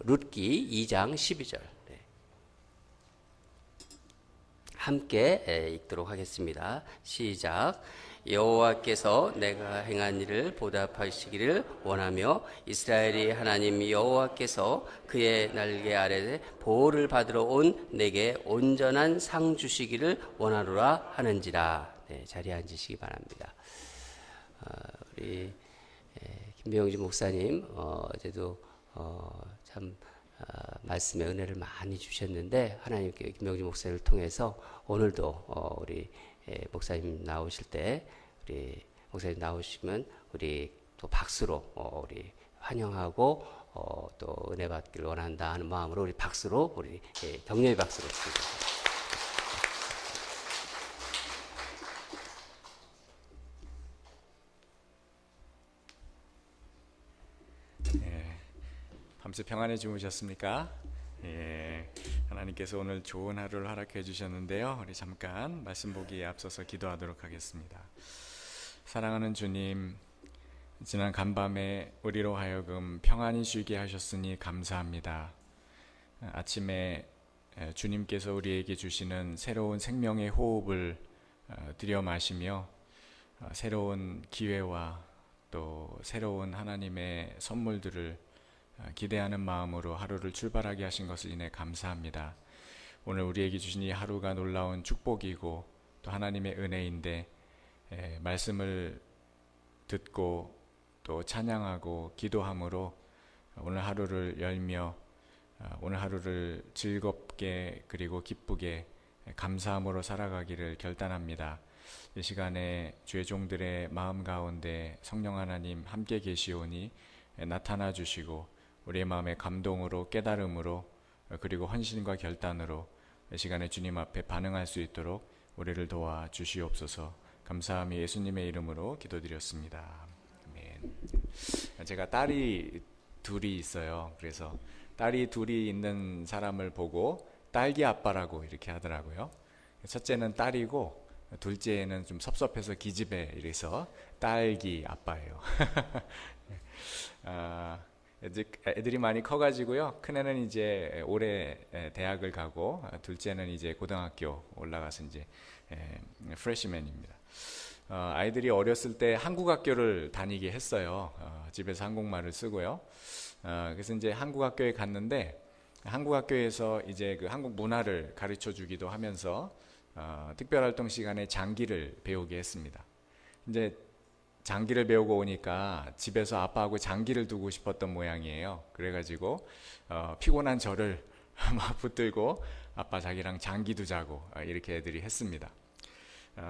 룻기 2장 12절 함께 읽도록 하겠습니다. 시작. 여호와께서 내가 행한 일을 보답하시기를 원하며 이스라엘이 하나님 여호와께서 그의 날개 아래 보호를 받으러 온 내게 온전한 상 주시기를 원하노라 하는지라. 자리에 앉으시기 바랍니다. 우리 김병지 목사님 어제도 참 말씀의 은혜를 많이 주셨는데 하나님께 김병지 목사님을 통해서 오늘도 우리 목사님 나오실 때 우리 목사님 나오시면 우리 또 박수로 우리 환영하고 또 은혜 받기를 원한다 하는 마음으로 우리 박수로 우리 격려의 박수로 드립니다. 밤새 평안히 주무셨습니까? 하나님께서 오늘 좋은 하루를 허락해 주셨는데요. 우리 잠깐 말씀 보기에 앞서서 기도하도록 하겠습니다. 사랑하는 주님, 지난 간밤에 우리로 하여금 평안히 쉬게 하셨으니 감사합니다. 아침에 주님께서 우리에게 주시는 새로운 생명의 호흡을 들여 마시며 새로운 기회와 또 새로운 하나님의 선물들을 기대하는 마음으로 하루를 출발하게 하신 것을 인해 감사합니다. 오늘 우리에게 주신 이 하루가 놀라운 축복이고 또 하나님의 은혜인데 말씀을 듣고 또 찬양하고 기도함으로 오늘 하루를 열며 오늘 하루를 즐겁게 그리고 기쁘게 감사함으로 살아가기를 결단합니다. 이 시간에 주의 종들의 마음 가운데 성령 하나님 함께 계시오니 나타나 주시고 우리의 마음의 감동으로 깨달음으로 그리고 헌신과 결단으로 이 시간에 주님 앞에 반응할 수 있도록 우리를 도와 주시옵소서. 감사함이 예수님의 이름으로 기도드렸습니다. 아멘. 제가 딸이 둘이 있어요. 그래서 딸이 둘이 있는 사람을 보고 딸기 아빠라고 이렇게 하더라고요. 첫째는 딸이고 둘째는 좀 섭섭해서 기집애 이래서 딸기 아빠예요. 애들이 많이 커가지고요. 큰애는 이제 올해 대학을 가고 둘째는 이제 고등학교 올라가서 이제 프레시맨입니다. 아이들이 어렸을 때 한국 학교를 다니게 했어요. 집에서 한국말을 쓰고요. 그래서 이제 한국 학교에 갔는데 한국 학교에서 이제 그 한국 문화를 가르쳐 주기도 하면서 특별활동 시간에 장기를 배우게 했습니다. 이제 장기를 배우고 오니까 집에서 아빠하고 장기를 두고 싶었던 모양이에요. 그래가지고 피곤한 저를 막 붙들고 아빠 자기랑 장기 두자고 이렇게 애들이 했습니다.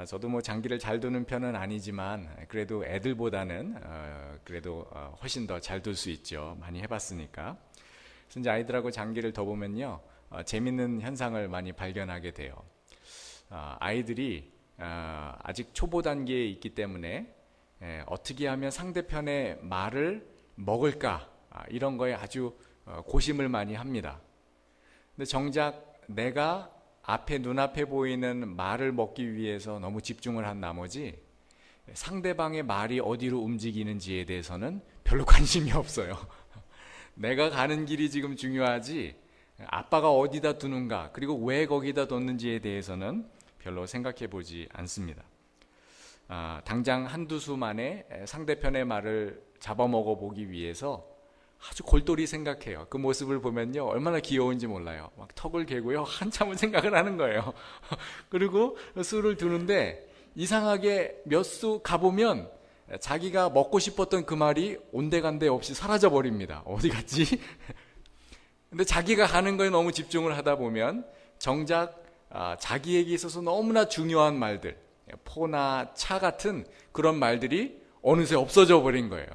저도 뭐 장기를 잘 두는 편은 아니지만 그래도 애들보다는 그래도 훨씬 더 잘 둘 수 있죠. 많이 해봤으니까. 그래서 이제 아이들하고 장기를 더 보면요, 재밌는 현상을 많이 발견하게 돼요. 아이들이 아직 초보 단계에 있기 때문에 어떻게 하면 상대편의 말을 먹을까 이런 거에 아주 고심을 많이 합니다. 근데 정작 내가 눈앞에 보이는 말을 먹기 위해서 너무 집중을 한 나머지 상대방의 말이 어디로 움직이는지에 대해서는 별로 관심이 없어요. 내가 가는 길이 지금 중요하지 아빠가 어디다 두는가 그리고 왜 거기다 뒀는지에 대해서는 별로 생각해 보지 않습니다. 당장 한두 수 만에 상대편의 말을 잡아먹어 보기 위해서 아주 골똘히 생각해요. 그 모습을 보면요 얼마나 귀여운지 몰라요. 막 턱을 개고요 한참을 생각을 하는 거예요. 그리고 수를 두는데 이상하게 몇 수 가보면 자기가 먹고 싶었던 그 말이 온데간데 없이 사라져 버립니다. 어디 갔지? 근데 자기가 가는 거에 너무 집중을 하다 보면 정작 자기에게 있어서 너무나 중요한 말들, 포나 차 같은 그런 말들이 어느새 없어져 버린 거예요.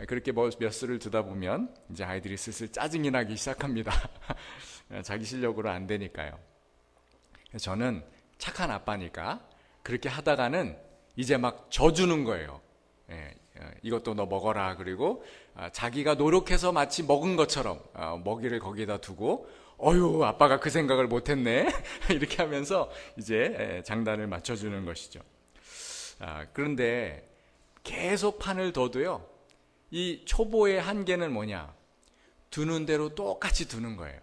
그렇게 몇 수를 두다 보면 이제 아이들이 슬슬 짜증이 나기 시작합니다. 자기 실력으로 안 되니까요. 저는 착한 아빠니까 그렇게 하다가는 이제 막 져주는 거예요. 이것도 너 먹어라. 그리고 자기가 노력해서 마치 먹은 것처럼 먹이를 거기다 두고 어휴 아빠가 그 생각을 못했네 이렇게 하면서 이제 장단을 맞춰주는 것이죠. 그런데 계속 판을 둬도요 이 초보의 한계는 뭐냐, 두는 대로 똑같이 두는 거예요.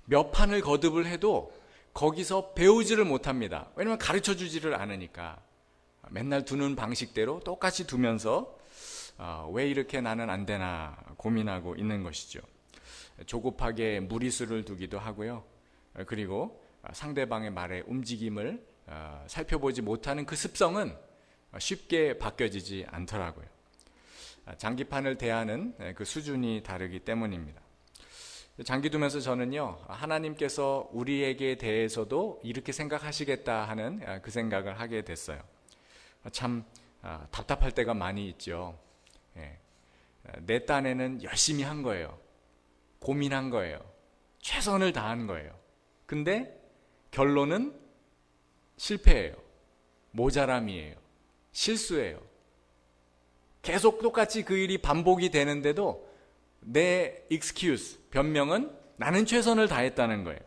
몇 판을 거듭을 해도 거기서 배우지를 못합니다. 왜냐하면 가르쳐 주지를 않으니까. 맨날 두는 방식대로 똑같이 두면서 왜 이렇게 나는 안 되나 고민하고 있는 것이죠. 조급하게 무리수를 두기도 하고요. 그리고 상대방의 말의 움직임을 살펴보지 못하는 그 습성은 쉽게 바뀌어지지 않더라고요. 장기판을 대하는 그 수준이 다르기 때문입니다. 장기 두면서 저는요, 하나님께서 우리에게 대해서도 이렇게 생각하시겠다 하는 그 생각을 하게 됐어요. 참 답답할 때가 많이 있죠. 내 딴에는 열심히 한 거예요. 고민한 거예요. 최선을 다한 거예요. 근데 결론은 실패예요. 모자람이에요. 실수예요. 계속 똑같이 그 일이 반복이 되는데도 내 excuse, 변명은 나는 최선을 다했다는 거예요.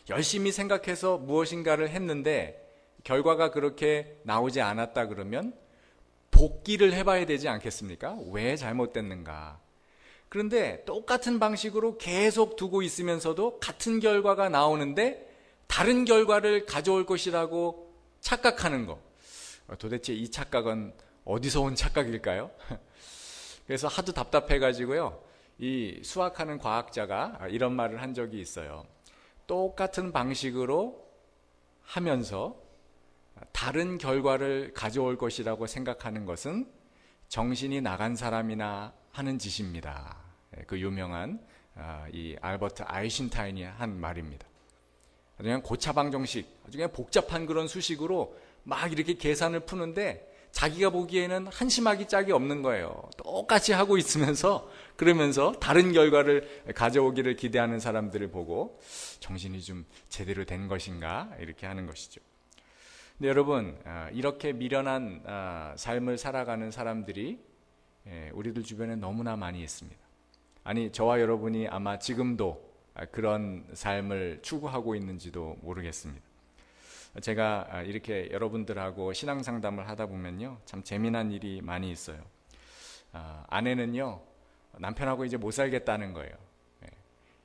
열심히 생각해서 무엇인가를 했는데 결과가 그렇게 나오지 않았다 그러면 복기를 해봐야 되지 않겠습니까? 왜 잘못됐는가? 그런데 똑같은 방식으로 계속 두고 있으면서도 같은 결과가 나오는데 다른 결과를 가져올 것이라고 착각하는 거. 도대체 이 착각은 어디서 온 착각일까요? 그래서 하도 답답해가지고요. 이 수학하는 과학자가 이런 말을 한 적이 있어요. 똑같은 방식으로 하면서 다른 결과를 가져올 것이라고 생각하는 것은 정신이 나간 사람이나 하는 짓입니다. 그 유명한 이 알버트 아인슈타인이 한 말입니다. 아주 그냥 고차방정식, 아주 그냥 복잡한 그런 수식으로 막 이렇게 계산을 푸는데 자기가 보기에는 한심하기 짝이 없는 거예요. 똑같이 하고 있으면서 그러면서 다른 결과를 가져오기를 기대하는 사람들을 보고 정신이 좀 제대로 된 것인가 이렇게 하는 것이죠. 근데 여러분, 이렇게 미련한 삶을 살아가는 사람들이 우리들 주변에 너무나 많이 있습니다. 아니, 저와 여러분이 아마 지금도 그런 삶을 추구하고 있는지도 모르겠습니다. 제가 이렇게 여러분들하고 신앙 상담을 하다 보면요, 참 재미난 일이 많이 있어요. 아내는요, 남편하고 이제 못 살겠다는 거예요.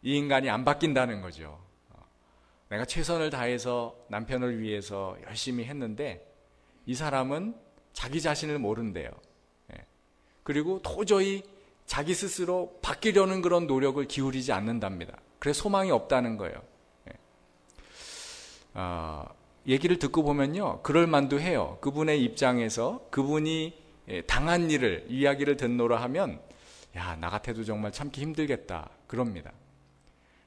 이 인간이 안 바뀐다는 거죠. 내가 최선을 다해서 남편을 위해서 열심히 했는데 이 사람은 자기 자신을 모른대요. 그리고 도저히 자기 스스로 바뀌려는 그런 노력을 기울이지 않는답니다. 그래서 소망이 없다는 거예요. 얘기를 듣고 보면요, 그럴 만도 해요. 그분의 입장에서 그분이 당한 일을 이야기를 듣노라 하면 야, 나 같아도 정말 참기 힘들겠다 그럽니다.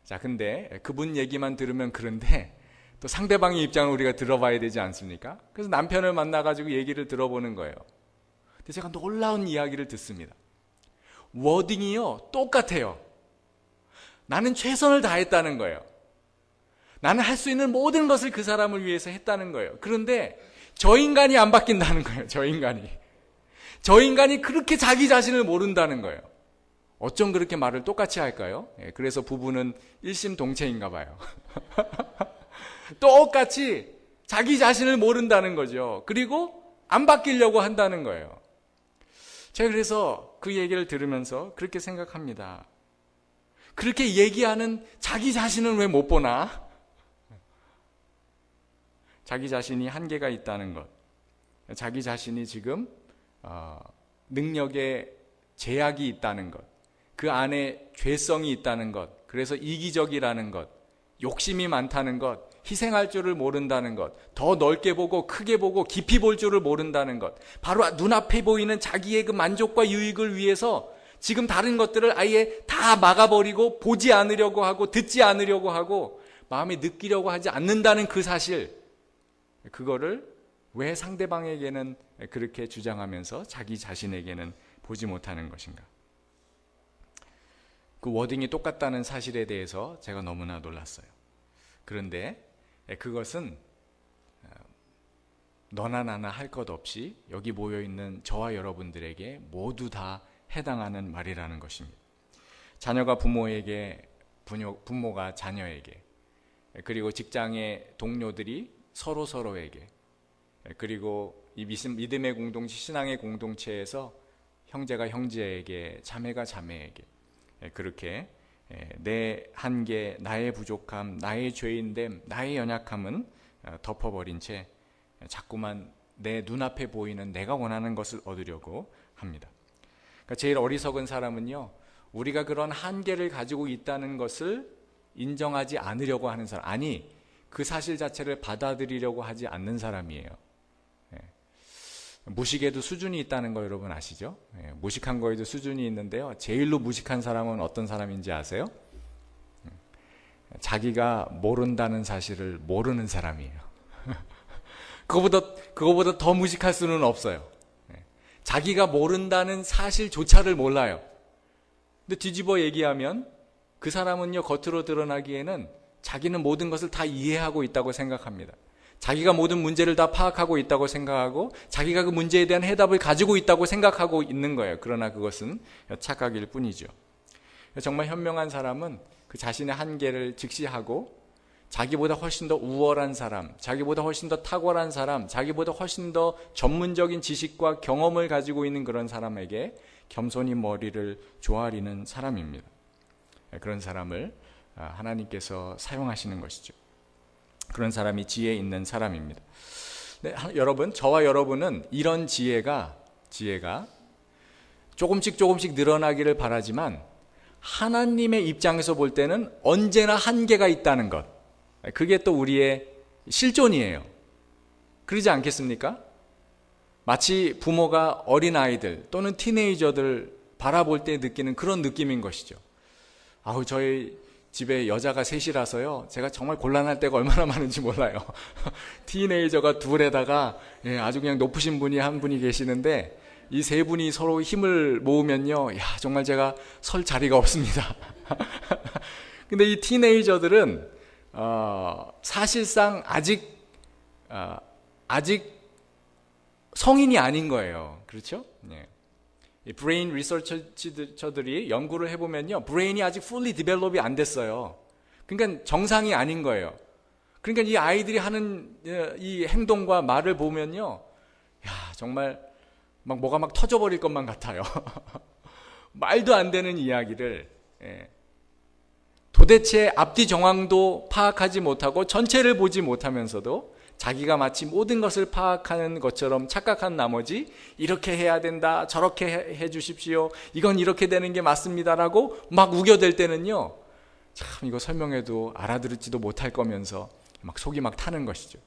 자, 근데 그분 얘기만 들으면 그런데 또 상대방의 입장을 우리가 들어봐야 되지 않습니까? 그래서 남편을 만나가지고 얘기를 들어보는 거예요. 근데 제가 놀라운 이야기를 듣습니다. 워딩이요, 똑같아요. 나는 최선을 다했다는 거예요. 나는 할 수 있는 모든 것을 그 사람을 위해서 했다는 거예요. 그런데 저 인간이 안 바뀐다는 거예요. 저 인간이 그렇게 자기 자신을 모른다는 거예요. 어쩜 그렇게 말을 똑같이 할까요? 그래서 부부는 일심동체인가 봐요. 똑같이 자기 자신을 모른다는 거죠. 그리고 안 바뀌려고 한다는 거예요. 제가 그래서 그 얘기를 들으면서 그렇게 생각합니다. 그렇게 얘기하는 자기 자신은 왜 못 보나? 자기 자신이 한계가 있다는 것, 자기 자신이 지금 능력에 제약이 있다는 것, 그 안에 죄성이 있다는 것, 그래서 이기적이라는 것, 욕심이 많다는 것, 희생할 줄을 모른다는 것, 더 넓게 보고 크게 보고 깊이 볼 줄을 모른다는 것, 바로 눈앞에 보이는 자기의 그 만족과 유익을 위해서 지금 다른 것들을 아예 다 막아버리고 보지 않으려고 하고 듣지 않으려고 하고 마음에 느끼려고 하지 않는다는 그 사실, 그거를 왜 상대방에게는 그렇게 주장하면서 자기 자신에게는 보지 못하는 것인가? 그 워딩이 똑같다는 사실에 대해서 제가 너무나 놀랐어요. 그런데 그것은 너나 나나 할 것 없이 여기 모여있는 저와 여러분들에게 모두 다 해당하는 말이라는 것입니다. 자녀가 부모에게, 부모가 자녀에게, 그리고 직장의 동료들이 서로에게, 그리고 이 믿음의 공동체, 신앙의 공동체에서 형제가 형제에게, 자매가 자매에게, 그렇게 내 한계, 나의 부족함, 나의 죄인됨, 나의 연약함은 덮어버린 채 자꾸만 내 눈앞에 보이는 내가 원하는 것을 얻으려고 합니다. 그러니까 제일 어리석은 사람은요, 우리가 그런 한계를 가지고 있다는 것을 인정하지 않으려고 하는 사람, 아니 그 사실 자체를 받아들이려고 하지 않는 사람이에요. 무식에도 수준이 있다는 거 여러분 아시죠? 무식한 거에도 수준이 있는데요, 제일로 무식한 사람은 어떤 사람인지 아세요? 자기가 모른다는 사실을 모르는 사람이에요. 그거보다 더 무식할 수는 없어요. 자기가 모른다는 사실조차를 몰라요. 근데 뒤집어 얘기하면 그 사람은요, 겉으로 드러나기에는 자기는 모든 것을 다 이해하고 있다고 생각합니다. 자기가 모든 문제를 다 파악하고 있다고 생각하고 자기가 그 문제에 대한 해답을 가지고 있다고 생각하고 있는 거예요. 그러나 그것은 착각일 뿐이죠. 정말 현명한 사람은 그 자신의 한계를 직시하고 자기보다 훨씬 더 우월한 사람, 자기보다 훨씬 더 탁월한 사람, 자기보다 훨씬 더 전문적인 지식과 경험을 가지고 있는 그런 사람에게 겸손히 머리를 조아리는 사람입니다. 그런 사람을 하나님께서 사용하시는 것이죠. 그런 사람이 지혜 있는 사람입니다. 네, 여러분, 저와 여러분은 이런 지혜가 조금씩 늘어나기를 바라지만 하나님의 입장에서 볼 때는 언제나 한계가 있다는 것, 그게 또 우리의 실존이에요. 그러지 않겠습니까? 마치 부모가 어린아이들 또는 티네이저들 바라볼 때 느끼는 그런 느낌인 것이죠. 저희 집에 여자가 셋이라서요, 제가 정말 곤란할 때가 얼마나 많은지 몰라요. 티네이저가 둘에다가 아주 그냥 높으신 분이 한 분이 계시는데 이 세 분이 서로 힘을 모으면요, 정말 제가 설 자리가 없습니다. 근데 이 티네이저들은 사실상 아직 성인이 아닌 거예요. 그렇죠? 이 브레인 리서처들이 연구를 해보면요, 브레인이 아직 fully develop이 안 됐어요. 그러니까 정상이 아닌 거예요. 그러니까 이 아이들이 하는 이 행동과 말을 보면요, 정말 뭐가 막 터져버릴 것만 같아요. 말도 안 되는 이야기를, 도대체 앞뒤 정황도 파악하지 못하고 전체를 보지 못하면서도 자기가 마치 모든 것을 파악하는 것처럼 착각한 나머지 이렇게 해야 된다, 저렇게 해 주십시오, 이건 이렇게 되는 게 맞습니다라고 막 우겨댈 때는요, 참 이거 설명해도 알아들을지도 못할 거면서 막 속이 막 타는 것이죠.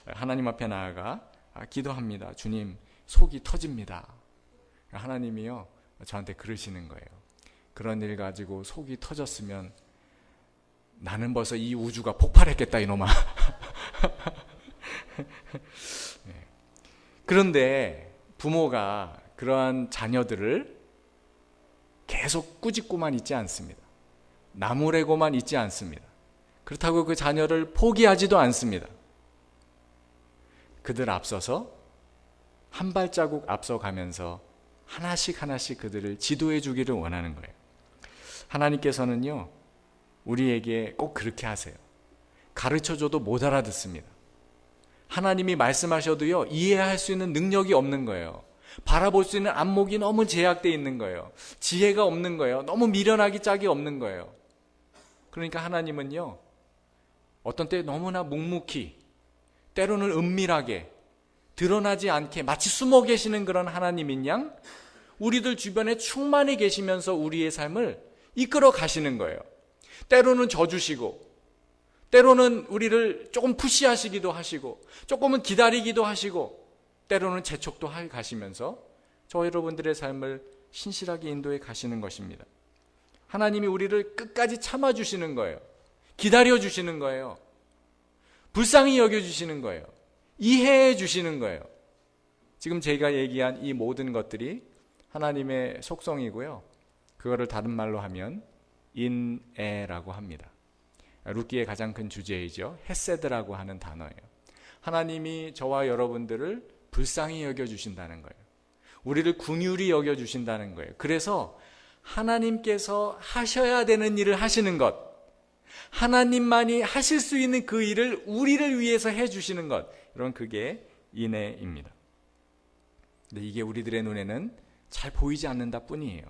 하나님 앞에 나아가 기도합니다. 주님, 속이 터집니다. 하나님이요, 저한테 그러시는 거예요. 그런 일 가지고 속이 터졌으면 나는 벌써 이 우주가 폭발했겠다, 이놈아. 그런데 부모가 그러한 자녀들을 계속 꾸짖고만 있지 않습니다. 나무래고만 있지 않습니다. 그렇다고 그 자녀를 포기하지도 않습니다. 그들 앞서서 한 발자국 앞서가면서 하나씩 그들을 지도해 주기를 원하는 거예요. 하나님께서는요, 우리에게 꼭 그렇게 하세요. 가르쳐줘도 못 알아듣습니다. 하나님이 말씀하셔도요, 이해할 수 있는 능력이 없는 거예요. 바라볼 수 있는 안목이 너무 제약되어 있는 거예요. 지혜가 없는 거예요. 너무 미련하기 짝이 없는 거예요. 그러니까 하나님은요, 어떤 때 너무나 묵묵히, 때로는 은밀하게, 드러나지 않게 마치 숨어 계시는 그런 하나님인 양 우리들 주변에 충만히 계시면서 우리의 삶을 이끌어 가시는 거예요. 때로는 져주시고, 때로는 우리를 조금 푸시하시기도 하시고, 조금은 기다리기도 하시고, 때로는 재촉도 가시면서 저 여러분들의 삶을 신실하게 인도해 가시는 것입니다. 하나님이 우리를 끝까지 참아주시는 거예요. 기다려주시는 거예요. 불쌍히 여겨주시는 거예요. 이해해 주시는 거예요. 지금 제가 얘기한 이 모든 것들이 하나님의 속성이고요, 그거를 다른 말로 하면 인애라고 합니다. 룻기의 가장 큰 주제이죠. 헤세드라고 하는 단어예요. 하나님이 저와 여러분들을 불쌍히 여겨주신다는 거예요. 우리를 긍휼히 여겨주신다는 거예요. 그래서 하나님께서 하셔야 되는 일을 하시는 것, 하나님만이 하실 수 있는 그 일을 우리를 위해서 해주시는 것, 여러분, 그게 인애입니다. 근데 이게 우리들의 눈에는 잘 보이지 않는다 뿐이에요.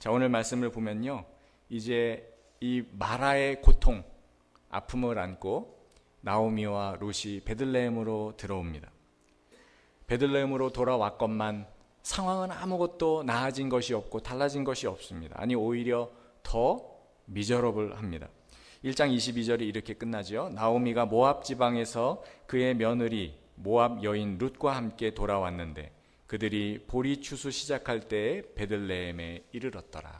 자, 오늘 말씀을 보면요, 이제 이 마라의 고통, 아픔을 안고 나오미와 룻이 베들레헴으로 들어옵니다. 베들레헴으로 돌아왔건만 상황은 아무것도 나아진 것이 없고 달라진 것이 없습니다. 아니, 오히려 더 미저러블합니다. 1장 22절이 이렇게 끝나죠. 나오미가 모압 지방에서 그의 며느리 모압 여인 룻과 함께 돌아왔는데 그들이 보리 추수 시작할 때에 베들레헴에 이르렀더라.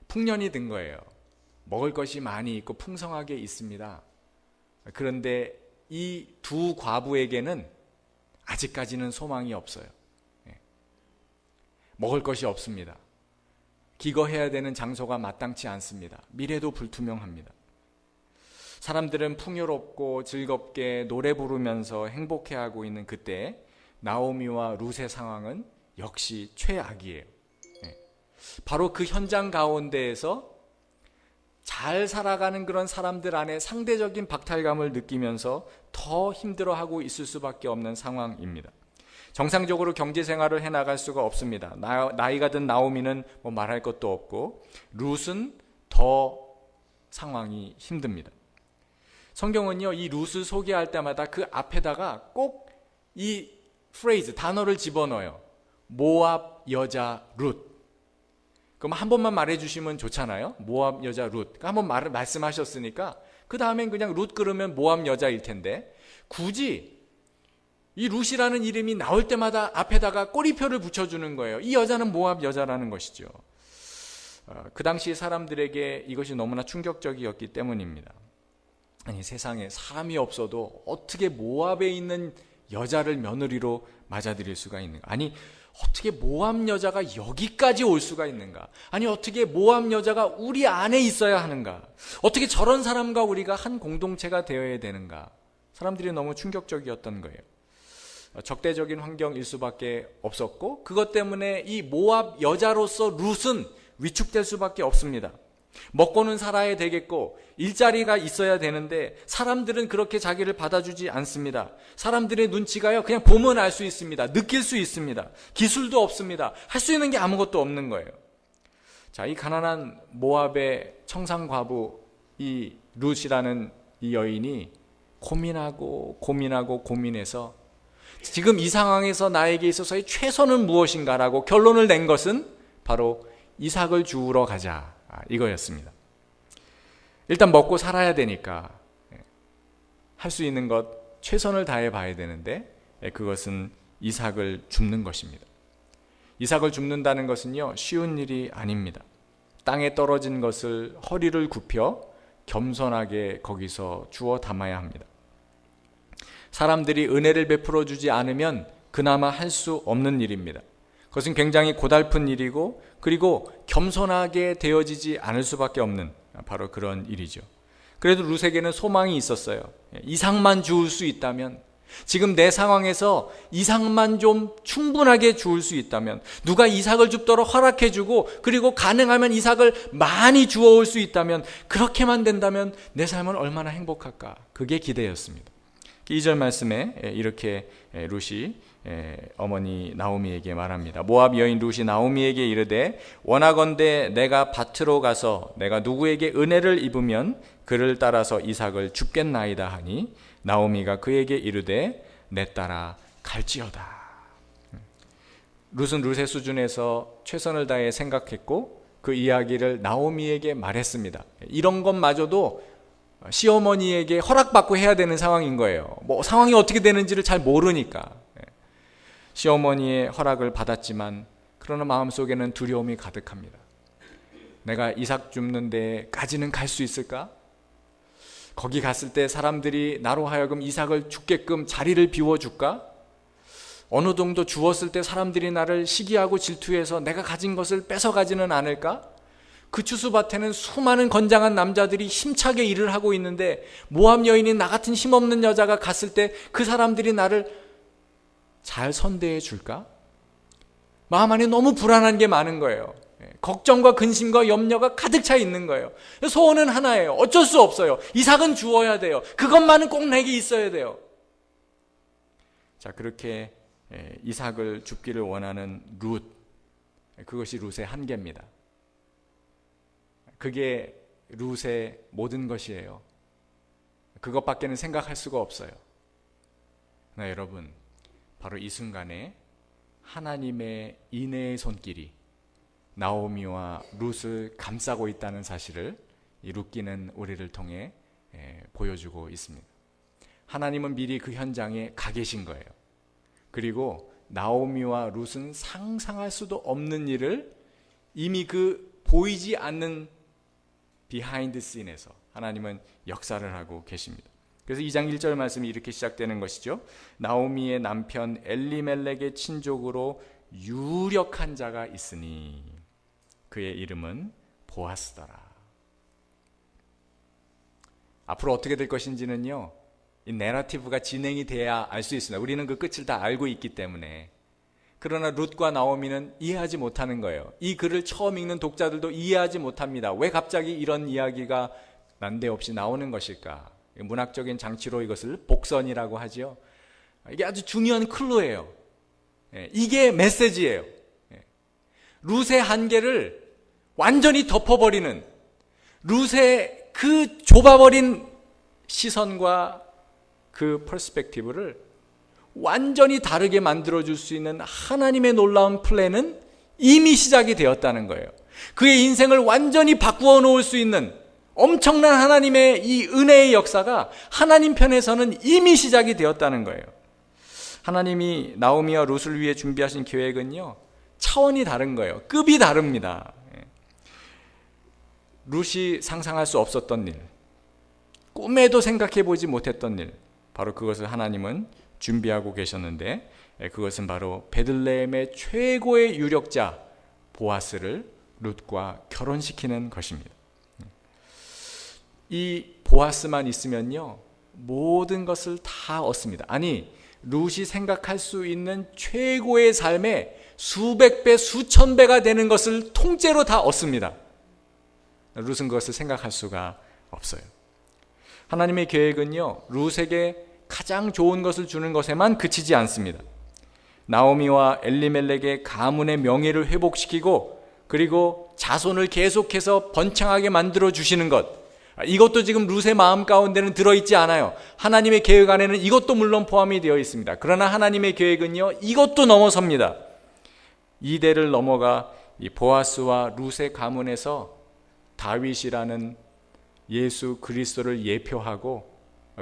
풍년이 든 거예요. 먹을 것이 많이 있고 풍성하게 있습니다. 그런데 이 두 과부에게는 아직까지는 소망이 없어요. 먹을 것이 없습니다. 기거해야 되는 장소가 마땅치 않습니다. 미래도 불투명합니다. 사람들은 풍요롭고 즐겁게 노래 부르면서 행복해하고 있는 그때 나오미와 룻의 상황은 역시 최악이에요. 바로 그 현장 가운데에서 잘 살아가는 그런 사람들 안에 상대적인 박탈감을 느끼면서 더 힘들어하고 있을 수밖에 없는 상황입니다. 정상적으로 경제생활을 해나갈 수가 없습니다. 나이가 든 나오미는 뭐 말할 것도 없고 룻은 더 상황이 힘듭니다. 성경은요, 이 룻을 소개할 때마다 그 앞에다가 꼭 이 프레이즈, 단어를 집어넣어요. 모압 여자 룻. 그럼 한 번만 말해주시면 좋잖아요. 모압 여자 룻. 한번 말씀하셨으니까 그 다음엔 그냥 룻 그러면 모압 여자일 텐데 굳이 이 룻이라는 이름이 나올 때마다 앞에다가 꼬리표를 붙여주는 거예요. 이 여자는 모압 여자라는 것이죠. 그 당시 사람들에게 이것이 너무나 충격적이었기 때문입니다. 아니, 세상에 사람이 없어도 어떻게 모압에 있는 여자를 며느리로 맞아들일 수가 있는가? 아니, 어떻게 모압 여자가 여기까지 올 수가 있는가? 아니, 어떻게 모압 여자가 우리 안에 있어야 하는가? 어떻게 저런 사람과 우리가 한 공동체가 되어야 되는가? 사람들이 너무 충격적이었던 거예요. 적대적인 환경일 수밖에 없었고 그것 때문에 이 모압 여자로서 룻은 위축될 수밖에 없습니다. 먹고는 살아야 되겠고 일자리가 있어야 되는데 사람들은 그렇게 자기를 받아주지 않습니다. 사람들의 눈치가요, 그냥 보면 알 수 있습니다. 느낄 수 있습니다. 기술도 없습니다. 할 수 있는 게 아무것도 없는 거예요. 자, 이 가난한 모압의 청산과부 이 룻이라는 이 여인이 고민해서 지금 이 상황에서 나에게 있어서의 최선은 무엇인가라고 결론을 낸 것은 바로 이삭을 주우러 가자, 이거였습니다. 일단 먹고 살아야 되니까 할 수 있는 것 최선을 다해 봐야 되는데 그것은 이삭을 줍는 것입니다. 이삭을 줍는다는 것은요, 쉬운 일이 아닙니다. 땅에 떨어진 것을 허리를 굽혀 겸손하게 거기서 주워 담아야 합니다. 사람들이 은혜를 베풀어 주지 않으면 그나마 할 수 없는 일입니다. 그것은 굉장히 고달픈 일이고 그리고 겸손하게 되어지지 않을 수밖에 없는 바로 그런 일이죠. 그래도 룻에게는 소망이 있었어요. 이삭만 주울 수 있다면, 지금 내 상황에서 이삭만 좀 충분하게 주울 수 있다면, 누가 이삭을 줍도록 허락해주고 그리고 가능하면 이삭을 많이 주워올 수 있다면, 그렇게만 된다면 내 삶은 얼마나 행복할까? 그게 기대였습니다. 2절 말씀에 이렇게 룻이 어머니 나오미에게 말합니다. 모압 여인 룻이 나오미에게 이르되 원하건대 내가 밭으로 가서 내가 누구에게 은혜를 입으면 그를 따라서 이삭을 줍겠나이다 하니 나오미가 그에게 이르되 내 따라 갈지어다. 룻은 룻의 수준에서 최선을 다해 생각했고 그 이야기를 나오미에게 말했습니다. 이런 것마저도 시어머니에게 허락받고 해야 되는 상황인 거예요. 뭐 상황이 어떻게 되는지를 잘 모르니까. 시어머니의 허락을 받았지만 그러나 마음속에는 두려움이 가득합니다. 내가 이삭 줍는 데까지는 갈 수 있을까? 거기 갔을 때 사람들이 나로 하여금 이삭을 줍게끔 자리를 비워줄까? 어느 정도 주었을 때 사람들이 나를 시기하고 질투해서 내가 가진 것을 뺏어가지는 않을까? 그 추수밭에는 수많은 건장한 남자들이 힘차게 일을 하고 있는데 모압 여인인 나 같은 힘없는 여자가 갔을 때 그 사람들이 나를 잘 선대해 줄까? 마음 안에 너무 불안한 게 많은 거예요. 걱정과 근심과 염려가 가득 차 있는 거예요. 소원은 하나예요. 어쩔 수 없어요. 이삭은 주어야 돼요. 그것만은 꼭 내게 있어야 돼요. 자, 그렇게 이삭을 줍기를 원하는 룻, 그것이 룻의 한계입니다. 그게 룻의 모든 것이에요. 그것밖에는 생각할 수가 없어요. 네, 여러분, 바로 이 순간에 하나님의 인애의 손길이 나오미와 룻을 감싸고 있다는 사실을 이 룻기는 우리를 통해 보여주고 있습니다. 하나님은 미리 그 현장에 가 계신 거예요. 그리고 나오미와 룻은 상상할 수도 없는 일을 이미 그 보이지 않는 비하인드 씬에서 하나님은 역사를 하고 계십니다. 그래서 2장 1절 말씀이 이렇게 시작되는 것이죠. 나오미의 남편 엘리멜렉의 친족으로 유력한 자가 있으니 그의 이름은 보아스더라. 앞으로 어떻게 될 것인지는요, 이 내러티브가 진행이 돼야 알 수 있습니다. 우리는 그 끝을 다 알고 있기 때문에. 그러나 룻과 나오미는 이해하지 못하는 거예요. 이 글을 처음 읽는 독자들도 이해하지 못합니다. 왜 갑자기 이런 이야기가 난데없이 나오는 것일까? 문학적인 장치로 이것을 복선이라고 하죠. 이게 아주 중요한 클루예요. 이게 메시지예요. 룻의 한계를 완전히 덮어버리는, 룻의 그 좁아버린 시선과 그 퍼스펙티브를 완전히 다르게 만들어줄 수 있는 하나님의 놀라운 플랜은 이미 시작이 되었다는 거예요. 그의 인생을 완전히 바꾸어 놓을 수 있는 엄청난 하나님의 이 은혜의 역사가 하나님 편에서는 이미 시작이 되었다는 거예요. 하나님이 나오미와 룻을 위해 준비하신 계획은요, 차원이 다른 거예요. 급이 다릅니다. 룻이 상상할 수 없었던 일, 꿈에도 생각해 보지 못했던 일, 바로 그것을 하나님은 준비하고 계셨는데, 그것은 바로 베들레헴의 최고의 유력자 보아스를 룻과 결혼시키는 것입니다. 이 보아스만 있으면요, 모든 것을 다 얻습니다. 아니, 룻이 생각할 수 있는 최고의 삶의 수백 배, 수천 배가 되는 것을 통째로 다 얻습니다. 룻은 그것을 생각할 수가 없어요. 하나님의 계획은요, 룻에게 가장 좋은 것을 주는 것에만 그치지 않습니다. 나오미와 엘리멜렉의 가문의 명예를 회복시키고, 그리고 자손을 계속해서 번창하게 만들어 주시는 것, 이것도 지금 룻의 마음 가운데는 들어있지 않아요. 하나님의 계획 안에는 이것도 물론 포함이 되어 있습니다. 그러나 하나님의 계획은요, 이것도 넘어섭니다. 이 대를 넘어가 이 보아스와 룻의 가문에서 다윗이라는 예수 그리스도를 예표하고,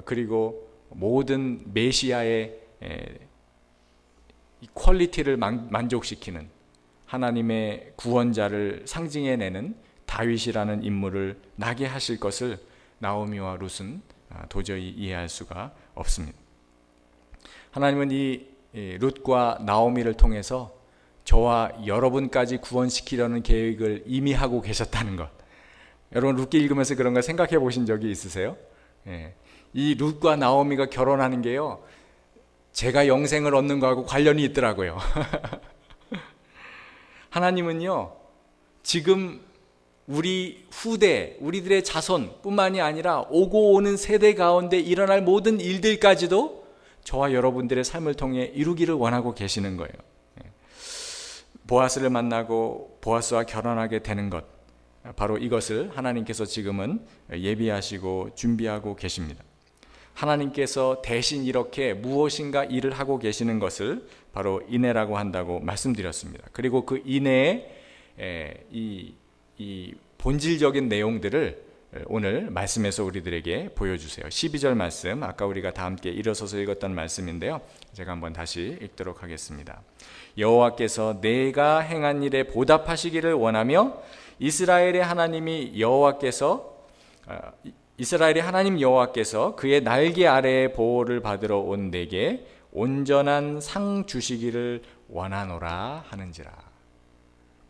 그리고 모든 메시아의 퀄리티를 만족시키는 하나님의 구원자를 상징해내는 다윗이라는 인물을 나게 하실 것을 나오미와 룻은 도저히 이해할 수가 없습니다. 하나님은 이 룻과 나오미를 통해서 저와 여러분까지 구원시키려는 계획을 이미 하고 계셨다는 것, 여러분 룻기 읽으면서 그런 거 생각해 보신 적이 있으세요? 이 룻과 나오미가 결혼하는 게요, 제가 영생을 얻는 거하고 관련이 있더라고요. 하나님은요, 지금 우리 후대, 우리들의 자손뿐만이 아니라 오고 오는 세대 가운데 일어날 모든 일들까지도 저와 여러분들의 삶을 통해 이루기를 원하고 계시는 거예요. 보아스를 만나고 보아스와 결혼하게 되는 것, 바로 이것을 하나님께서 지금은 예비하시고 준비하고 계십니다. 하나님께서 대신 이렇게 무엇인가 일을 하고 계시는 것을 바로 인애라고 한다고 말씀드렸습니다. 그리고 그 인애의 이 본질적인 내용들을 오늘 말씀에서 우리들에게 보여주세요. 12절 말씀, 아까 우리가 다 함께 일어서서 읽었던 말씀인데요, 제가 한번 다시 읽도록 하겠습니다. 여호와께서 내가 행한 일에 보답하시기를 원하며 이스라엘의 하나님 여호와께서 그의 날개 아래에 보호를 받으러 온 내게 온전한 상 주시기를 원하노라 하는지라.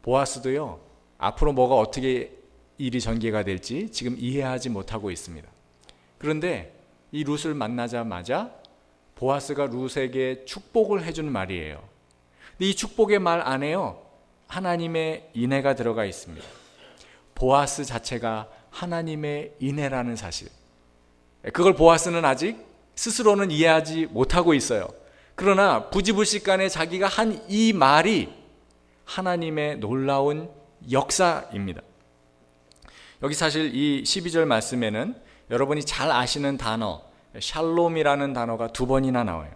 보아스도요, 앞으로 뭐가 어떻게 일이 전개가 될지 지금 이해하지 못하고 있습니다. 그런데 이 룻을 만나자마자 보아스가 룻에게 축복을 해준 말이에요. 근데 이 축복의 말 안에요, 하나님의 인애가 들어가 있습니다. 보아스 자체가 하나님의 인애라는 사실, 그걸 보아스는 아직 스스로는 이해하지 못하고 있어요. 그러나 부지불식간에 자기가 한 이 말이 하나님의 놀라운 역사입니다. 여기 사실 이 12절 말씀에는 여러분이 잘 아시는 단어 샬롬이라는 단어가 2번이나 나와요.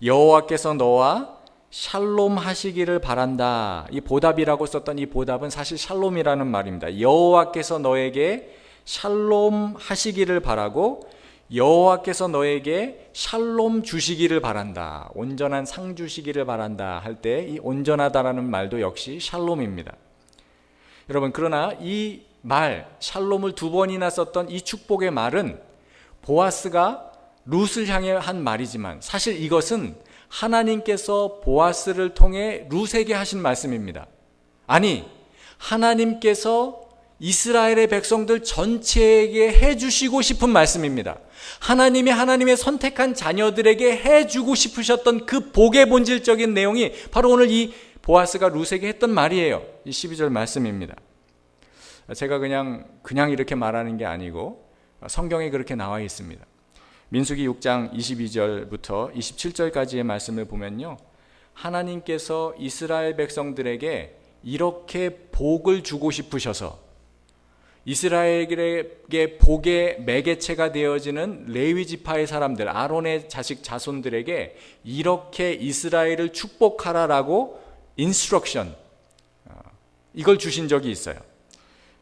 여호와께서 너와 샬롬 하시기를 바란다. 이 보답이라고 썼던 이 보답은 사실 샬롬이라는 말입니다. 여호와께서 너에게 샬롬 하시기를 바라고 여호와께서 너에게 샬롬 주시기를 바란다. 온전한 상 주시기를 바란다 할 때 이 온전하다라는 말도 역시 샬롬입니다. 여러분, 그러나 이 말 샬롬을 2번이나 썼던 이 축복의 말은 보아스가 룻을 향해 한 말이지만 사실 이것은 하나님께서 보아스를 통해 룻에게 하신 말씀입니다. 아니, 하나님께서 이스라엘의 백성들 전체에게 해주시고 싶은 말씀입니다. 하나님이 하나님의 선택한 자녀들에게 해주고 싶으셨던 그 복의 본질적인 내용이 바로 오늘 이 보아스가 룻에게 했던 말이에요. 이 12절 말씀입니다. 제가 그냥 이렇게 말하는 게 아니고 성경에 그렇게 나와 있습니다. 민수기 6장 22절부터 27절까지의 말씀을 보면요, 하나님께서 이스라엘 백성들에게 이렇게 복을 주고 싶으셔서 이스라엘에게 복의 매개체가 되어지는 레위 지파의 사람들, 아론의 자식 자손들에게 이렇게 이스라엘을 축복하라라고 인스트럭션, 이걸 주신 적이 있어요.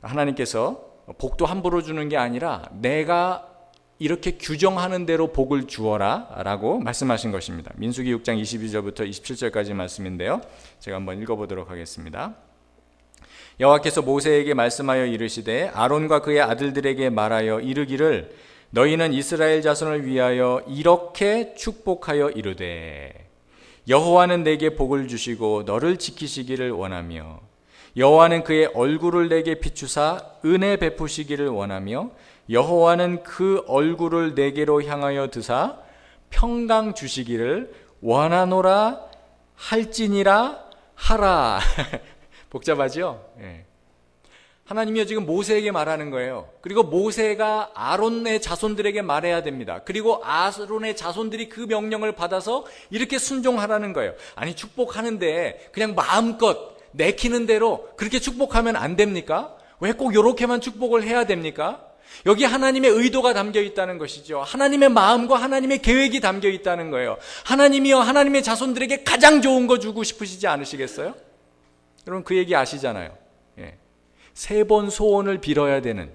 하나님께서 복도 함부로 주는 게 아니라 내가 이렇게 규정하는 대로 복을 주어라 라고 말씀하신 것입니다. 민수기 6장 22절부터 27절까지 말씀인데요, 제가 한번 읽어보도록 하겠습니다. 여호와께서 모세에게 말씀하여 이르시되 아론과 그의 아들들에게 말하여 이르기를 너희는 이스라엘 자손을 위하여 이렇게 축복하여 이르되 여호와는 내게 복을 주시고 너를 지키시기를 원하며 여호와는 그의 얼굴을 내게 비추사 은혜 베푸시기를 원하며 여호와는 그 얼굴을 내게로 향하여 드사 평강 주시기를 원하노라 할지니라 하라. 복잡하죠? 예. 하나님이요 지금 모세에게 말하는 거예요. 그리고 모세가 아론의 자손들에게 말해야 됩니다. 그리고 아론의 자손들이 그 명령을 받아서 이렇게 순종하라는 거예요. 아니, 축복하는데 그냥 마음껏 내키는 대로 그렇게 축복하면 안 됩니까? 왜 꼭 이렇게만 축복을 해야 됩니까? 여기 하나님의 의도가 담겨 있다는 것이죠. 하나님의 마음과 하나님의 계획이 담겨 있다는 거예요. 하나님이요 하나님의 자손들에게 가장 좋은 거 주고 싶으시지 않으시겠어요? 여러분, 그 얘기 아시잖아요. 예. 3번 소원을 빌어야 되는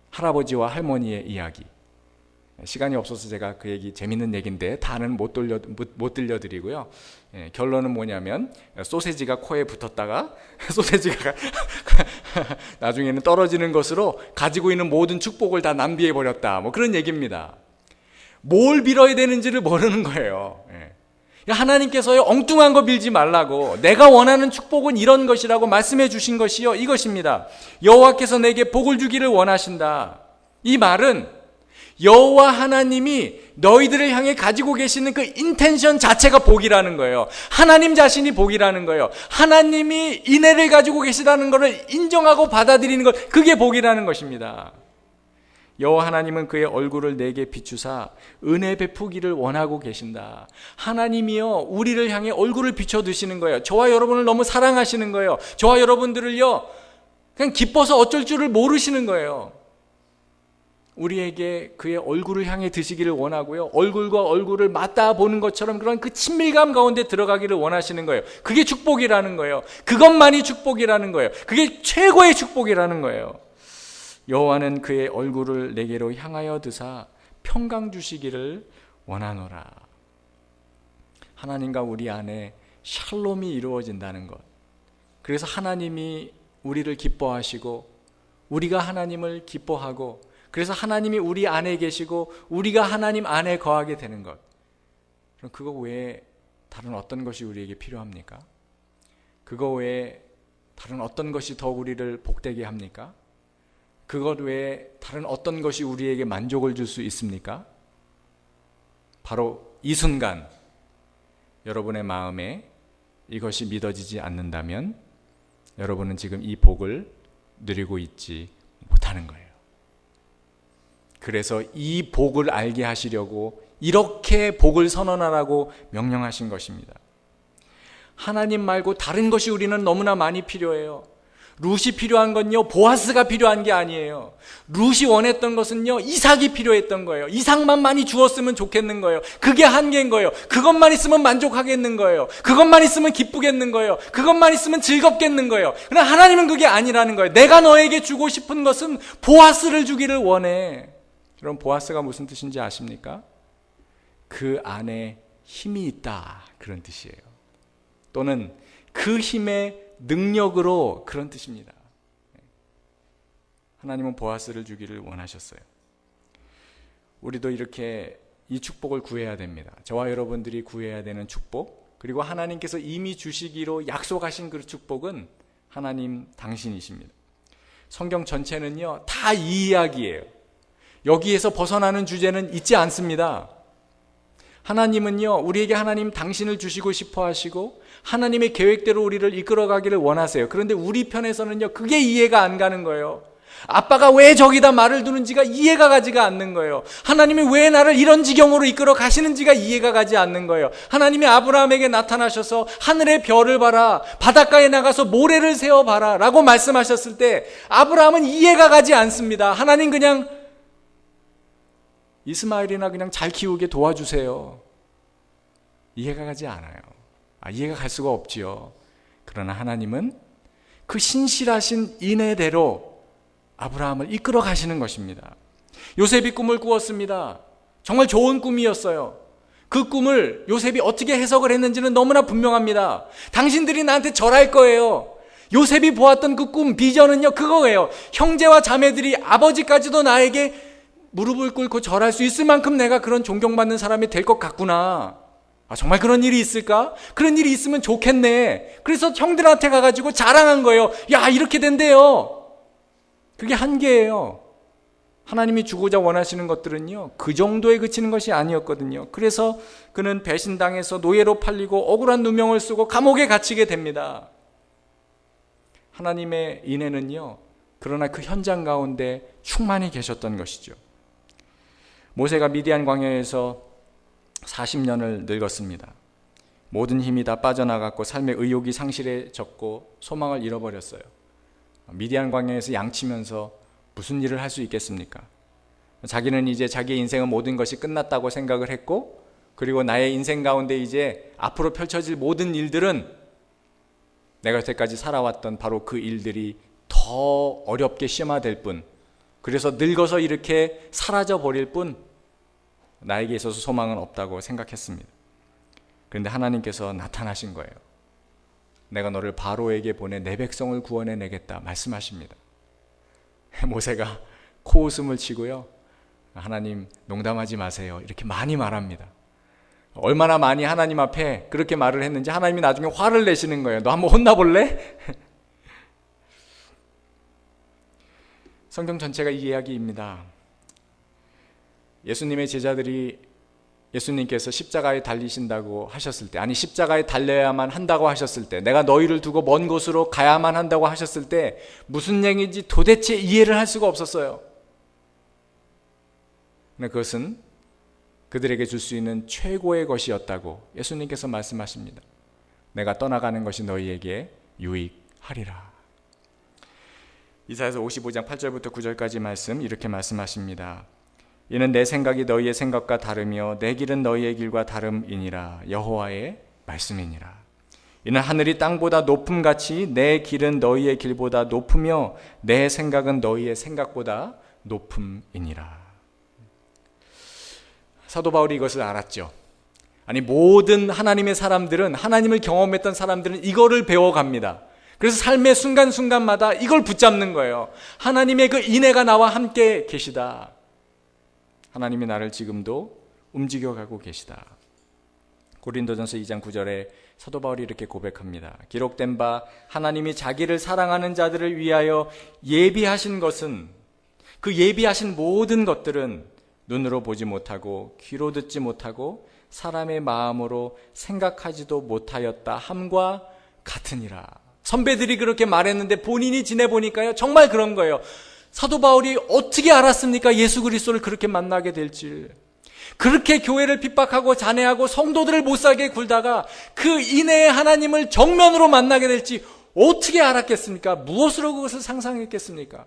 할아버지와 할머니의 이야기. 시간이 없어서 제가 그 얘기, 재밌는 얘기인데 다는 못 들려드리고요. 예, 결론은 뭐냐면 소세지가 코에 붙었다가 소세지가 나중에는 떨어지는 것으로 가지고 있는 모든 축복을 다 낭비해 버렸다, 뭐 그런 얘기입니다. 뭘 빌어야 되는지를 모르는 거예요. 예. 하나님께서요 엉뚱한 거 빌지 말라고, 내가 원하는 축복은 이런 것이라고 말씀해 주신 것이요 이것입니다. 여호와께서 내게 복을 주기를 원하신다. 이 말은 여호와 하나님이 너희들을 향해 가지고 계시는 그 인텐션 자체가 복이라는 거예요. 하나님 자신이 복이라는 거예요. 하나님이 인애를 가지고 계시다는 것을 인정하고 받아들이는 것, 그게 복이라는 것입니다. 여호와 하나님은 그의 얼굴을 내게 비추사 은혜 베푸기를 원하고 계신다. 하나님이요 우리를 향해 얼굴을 비춰드시는 거예요. 저와 여러분을 너무 사랑하시는 거예요. 저와 여러분들을요 그냥 기뻐서 어쩔 줄을 모르시는 거예요. 우리에게 그의 얼굴을 향해 드시기를 원하고요, 얼굴과 얼굴을 맞닿아 보는 것처럼 그런 그 친밀감 가운데 들어가기를 원하시는 거예요. 그게 축복이라는 거예요. 그것만이 축복이라는 거예요. 그게 최고의 축복이라는 거예요. 여호와는 그의 얼굴을 내게로 향하여 드사 평강 주시기를 원하노라. 하나님과 우리 안에 샬롬이 이루어진다는 것, 그래서 하나님이 우리를 기뻐하시고 우리가 하나님을 기뻐하고, 그래서 하나님이 우리 안에 계시고 우리가 하나님 안에 거하게 되는 것, 그럼 그거 외에 다른 어떤 것이 우리에게 필요합니까? 그거 외에 다른 어떤 것이 더 우리를 복되게 합니까? 그것 외에 다른 어떤 것이 우리에게 만족을 줄 수 있습니까? 바로 이 순간 여러분의 마음에 이것이 믿어지지 않는다면 여러분은 지금 이 복을 누리고 있지 못하는 거예요. 그래서 이 복을 알게 하시려고 이렇게 복을 선언하라고 명령하신 것입니다. 하나님 말고 다른 것이 우리는 너무나 많이 필요해요. 룻이 필요한 건요, 보아스가 필요한 게 아니에요. 룻이 원했던 것은요, 이삭이 필요했던 거예요. 이삭만 많이 주었으면 좋겠는 거예요. 그게 한계인 거예요. 그것만 있으면 만족하겠는 거예요. 그것만 있으면 기쁘겠는 거예요. 그것만 있으면 즐겁겠는 거예요. 그러나 하나님은 그게 아니라는 거예요. 내가 너에게 주고 싶은 것은 보아스를 주기를 원해. 그럼 보아스가 무슨 뜻인지 아십니까? 그 안에 힘이 있다, 그런 뜻이에요. 또는 그 힘의 능력으로, 그런 뜻입니다. 하나님은 보아스를 주기를 원하셨어요. 우리도 이렇게 이 축복을 구해야 됩니다. 저와 여러분들이 구해야 되는 축복, 그리고 하나님께서 이미 주시기로 약속하신 그 축복은 하나님 당신이십니다. 성경 전체는요, 다 이 이야기예요. 여기에서 벗어나는 주제는 있지 않습니다. 하나님은요, 우리에게 하나님 당신을 주시고 싶어 하시고 하나님의 계획대로 우리를 이끌어가기를 원하세요. 그런데 우리 편에서는요, 그게 이해가 안 가는 거예요. 아빠가 왜 저기다 말을 두는지가 이해가 가지가 않는 거예요. 하나님이 왜 나를 이런 지경으로 이끌어 가시는지가 이해가 가지 않는 거예요. 하나님이 아브라함에게 나타나셔서 하늘의 별을 봐라, 바닷가에 나가서 모래를 세어봐라 라고 말씀하셨을 때 아브라함은 이해가 가지 않습니다. 하나님 그냥 이스마엘이나 그냥 잘 키우게 도와주세요. 이해가 가지 않아요. 이해가 갈 수가 없지요. 그러나 하나님은 그 신실하신 인애대로 아브라함을 이끌어 가시는 것입니다. 요셉이 꿈을 꾸었습니다. 정말 좋은 꿈이었어요. 그 꿈을 요셉이 어떻게 해석을 했는지는 너무나 분명합니다. 당신들이 나한테 절할 거예요. 요셉이 보았던 그 꿈, 비전은요, 그거예요. 형제와 자매들이, 아버지까지도 나에게 무릎을 꿇고 절할 수 있을 만큼 내가 그런 존경받는 사람이 될 것 같구나. 정말 그런 일이 있을까? 그런 일이 있으면 좋겠네. 그래서 형들한테 가가지고 자랑한 거예요. 야, 이렇게 된대요. 그게 한계예요. 하나님이 주고자 원하시는 것들은요, 그 정도에 그치는 것이 아니었거든요. 그래서 그는 배신당해서 노예로 팔리고 억울한 누명을 쓰고 감옥에 갇히게 됩니다. 하나님의 인애는요, 그러나 그 현장 가운데 충만히 계셨던 것이죠. 모세가 미디안 광야에서 40년을 늙었습니다. 모든 힘이 다 빠져나갔고 삶의 의욕이 상실해졌고 소망을 잃어버렸어요. 미디안 광야에서 양치면서 무슨 일을 할 수 있겠습니까? 자기는 이제 자기의 인생은 모든 것이 끝났다고 생각을 했고, 그리고 나의 인생 가운데 이제 앞으로 펼쳐질 모든 일들은 내가 여태까지 살아왔던 바로 그 일들이 더 어렵게 심화될 뿐, 그래서 늙어서 이렇게 사라져 버릴 뿐 나에게 있어서 소망은 없다고 생각했습니다. 그런데 하나님께서 나타나신 거예요. 내가 너를 바로에게 보내 내 백성을 구원해 내겠다 말씀하십니다. 모세가 코웃음을 치고요, 하나님 농담하지 마세요, 이렇게 많이 말합니다. 얼마나 많이 하나님 앞에 그렇게 말을 했는지 하나님이 나중에 화를 내시는 거예요. 너 한번 혼나볼래? 성경 전체가 이 이야기입니다. 예수님의 제자들이 예수님께서 십자가에 달리신다고 하셨을 때, 아니 십자가에 달려야만 한다고 하셨을 때, 내가 너희를 두고 먼 곳으로 가야만 한다고 하셨을 때 무슨 얘기인지 도대체 이해를 할 수가 없었어요. 근데 그것은 그들에게 줄 수 있는 최고의 것이었다고 예수님께서 말씀하십니다. 내가 떠나가는 것이 너희에게 유익하리라. 이사야서 55장 8절부터 9절까지 말씀, 이렇게 말씀하십니다. 이는 내 생각이 너희의 생각과 다르며 내 길은 너희의 길과 다름이니라. 여호와의 말씀이니라. 이는 하늘이 땅보다 높음같이 내 길은 너희의 길보다 높으며 내 생각은 너희의 생각보다 높음이니라. 사도 바울이 이것을 알았죠. 아니, 모든 하나님의 사람들은, 하나님을 경험했던 사람들은 이거를 배워갑니다. 그래서 삶의 순간순간마다 이걸 붙잡는 거예요. 하나님의 그 인애가 나와 함께 계시다. 하나님이 나를 지금도 움직여가고 계시다. 고린도전서 2장 9절에 사도 바울이 이렇게 고백합니다. 기록된 바 하나님이 자기를 사랑하는 자들을 위하여 예비하신 것은, 그 예비하신 모든 것들은 눈으로 보지 못하고 귀로 듣지 못하고 사람의 마음으로 생각하지도 못하였다 함과 같으니라. 선배들이 그렇게 말했는데 본인이 지내보니까요, 정말 그런 거예요. 사도 바울이 어떻게 알았습니까? 예수 그리스도를 그렇게 만나게 될지. 그렇게 교회를 핍박하고 잔해하고 성도들을 못살게 굴다가 그 인애의 하나님을 정면으로 만나게 될지 어떻게 알았겠습니까? 무엇으로 그것을 상상했겠습니까?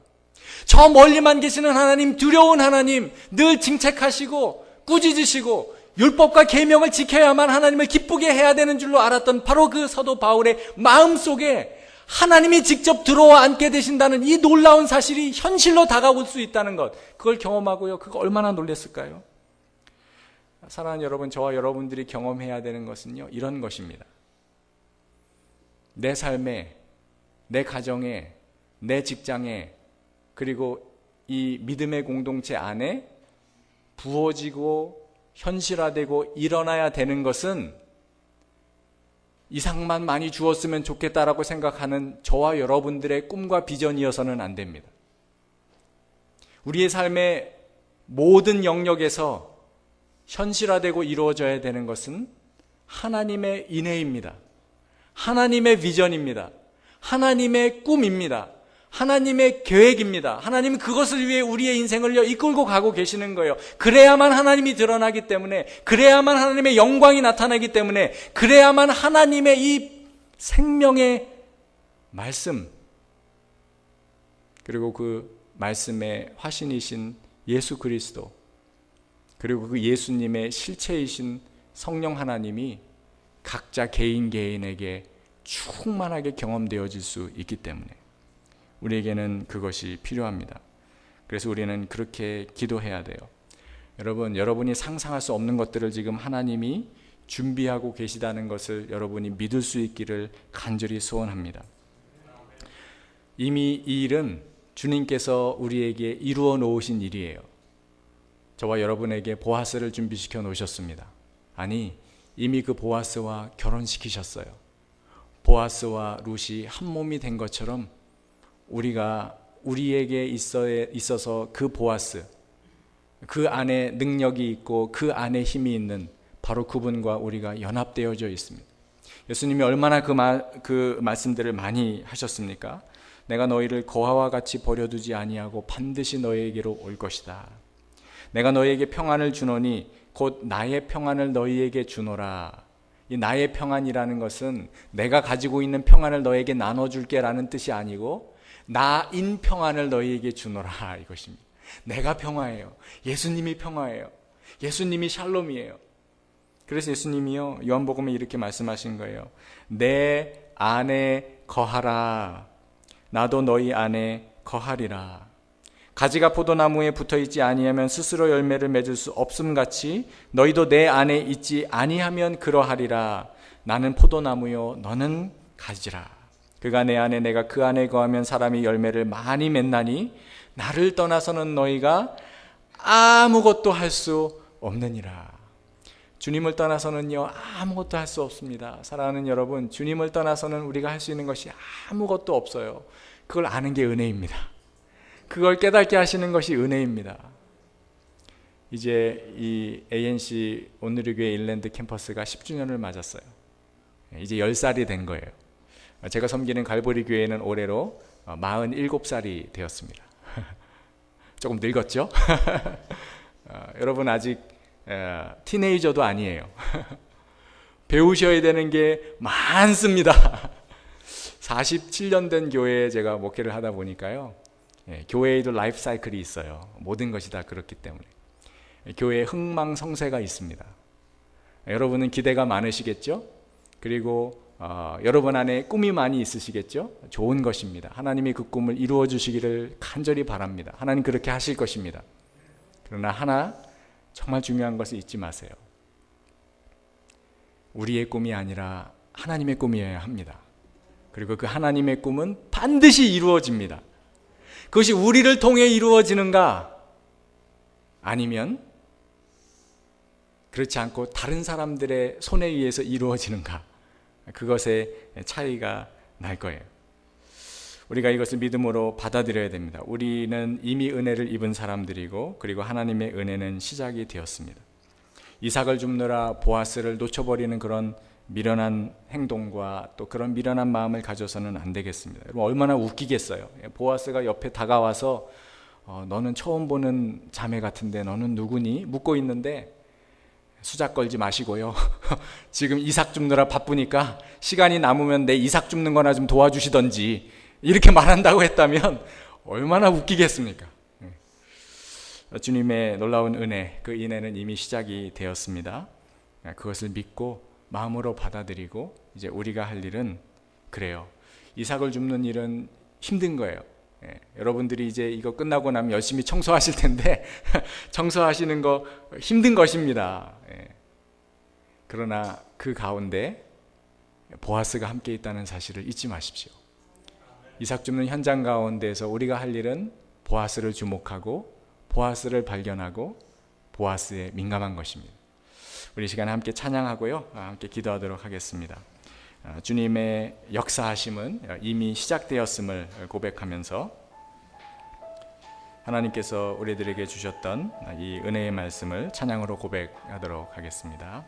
저 멀리만 계시는 하나님, 두려운 하나님, 늘 징책하시고 꾸짖으시고 율법과 계명을 지켜야만 하나님을 기쁘게 해야 되는 줄로 알았던 바로 그 사도 바울의 마음속에 하나님이 직접 들어와 앉게 되신다는 이 놀라운 사실이 현실로 다가올 수 있다는 것, 그걸 경험하고요. 그거 얼마나 놀랐을까요? 사랑하는 여러분, 저와 여러분들이 경험해야 되는 것은요, 이런 것입니다. 내 삶에, 내 가정에, 내 직장에, 그리고 이 믿음의 공동체 안에 부어지고 현실화되고 일어나야 되는 것은 이상만 많이 주었으면 좋겠다라고 생각하는 저와 여러분들의 꿈과 비전이어서는 안 됩니다. 우리의 삶의 모든 영역에서 현실화되고 이루어져야 되는 것은 하나님의 인애입니다. 하나님의 비전입니다. 하나님의 꿈입니다. 하나님의 계획입니다. 하나님은 그것을 위해 우리의 인생을 이끌고 가고 계시는 거예요. 그래야만 하나님이 드러나기 때문에, 그래야만 하나님의 영광이 나타나기 때문에, 그래야만 하나님의 이 생명의 말씀, 그리고 그 말씀의 화신이신 예수 그리스도, 그리고 그 예수님의 실체이신 성령 하나님이 각자 개인에게 충만하게 경험되어질 수 있기 때문에 우리에게는 그것이 필요합니다. 그래서 우리는 그렇게 기도해야 돼요. 여러분, 여러분이 상상할 수 없는 것들을 지금 하나님이 준비하고 계시다는 것을 여러분이 믿을 수 있기를 간절히 소원합니다. 이미 이 일은 주님께서 우리에게 이루어 놓으신 일이에요. 저와 여러분에게 보아스를 준비시켜 놓으셨습니다. 아니, 이미 그 보아스와 결혼시키셨어요. 보아스와 룻이 한 몸이 된 것처럼 우리가 우리에게 있어서 그 보아스, 그 안에 능력이 있고 그 안에 힘이 있는 바로 그분과 우리가 연합되어져 있습니다. 예수님이 얼마나 그 말씀들을 많이 하셨습니까? 내가 너희를 거하와 같이 버려두지 아니하고 반드시 너희에게로 올 것이다. 내가 너희에게 평안을 주노니 곧 나의 평안을 너희에게 주노라. 이 나의 평안이라는 것은 내가 가지고 있는 평안을 너에게 나눠줄게 라는 뜻이 아니고 나인 평안을 너희에게 주노라 이것입니다. 내가 평화예요. 예수님이 평화예요. 예수님이 샬롬이에요. 그래서 예수님이요, 요한복음에 이렇게 말씀하신 거예요. 내 안에 거하라. 나도 너희 안에 거하리라. 가지가 포도나무에 붙어있지 아니하면 스스로 열매를 맺을 수 없음같이 너희도 내 안에 있지 아니하면 그러하리라. 나는 포도나무요 너는 가지라. 그가 내 안에 내가 그 안에 거하면 사람이 열매를 많이 맺나니 나를 떠나서는 너희가 아무것도 할 수 없느니라. 주님을 떠나서는요 아무것도 할 수 없습니다. 사랑하는 여러분, 주님을 떠나서는 우리가 할 수 있는 것이 아무것도 없어요. 그걸 아는 게 은혜입니다. 그걸 깨닫게 하시는 것이 은혜입니다. 이제 이 ANC 온누리 교회 일랜드 캠퍼스가 10주년을 맞았어요. 이제 10살이 된 거예요. 제가 섬기는 갈보리 교회는 올해로 47살이 되었습니다. 조금 늙었죠? 여러분 아직 티네이저도 아니에요. 배우셔야 되는 게 많습니다. 47년 된 교회에 제가 목회를 하다 보니까요, 교회에도 라이프 사이클이 있어요. 모든 것이 다 그렇기 때문에 교회에 흥망성쇠가 있습니다. 여러분은 기대가 많으시겠죠? 그리고 여러분 안에 꿈이 많이 있으시겠죠? 좋은 것입니다. 하나님이 그 꿈을 이루어 주시기를 간절히 바랍니다. 하나님 그렇게 하실 것입니다. 그러나 하나 정말 중요한 것을 잊지 마세요. 우리의 꿈이 아니라 하나님의 꿈이어야 합니다. 그리고 그 하나님의 꿈은 반드시 이루어집니다. 그것이 우리를 통해 이루어지는가? 아니면 그렇지 않고 다른 사람들의 손에 의해서 이루어지는가? 그것의 차이가 날 거예요. 우리가 이것을 믿음으로 받아들여야 됩니다. 우리는 이미 은혜를 입은 사람들이고, 그리고 하나님의 은혜는 시작이 되었습니다. 이삭을 줍느라 보아스를 놓쳐버리는 그런 미련한 행동과 또 그런 미련한 마음을 가져서는 안 되겠습니다. 여러분 얼마나 웃기겠어요. 보아스가 옆에 다가와서 너는 처음 보는 자매 같은데 너는 누구니? 묻고 있는데 수작 걸지 마시고요. 지금 이삭 줍느라 바쁘니까 시간이 남으면 내 이삭 줍는 거나 좀 도와주시던지 이렇게 말한다고 했다면 얼마나 웃기겠습니까? 주님의 놀라운 은혜, 그 은혜는 이미 시작이 되었습니다. 그것을 믿고 마음으로 받아들이고 이제 우리가 할 일은 그래요. 이삭을 줍는 일은 힘든 거예요. 여러분들이 이제 이거 끝나고 나면 열심히 청소하실 텐데 청소하시는 거 힘든 것입니다. 그러나 그 가운데 보아스가 함께 있다는 사실을 잊지 마십시오. 이삭 줍는 현장 가운데서 우리가 할 일은 보아스를 주목하고 보아스를 발견하고 보아스에 민감한 것입니다. 우리 시간에 함께 찬양하고요, 함께 기도하도록 하겠습니다. 주님의 역사하심은 이미 시작되었음을 고백하면서 하나님께서 우리들에게 주셨던 이 은혜의 말씀을 찬양으로 고백하도록 하겠습니다.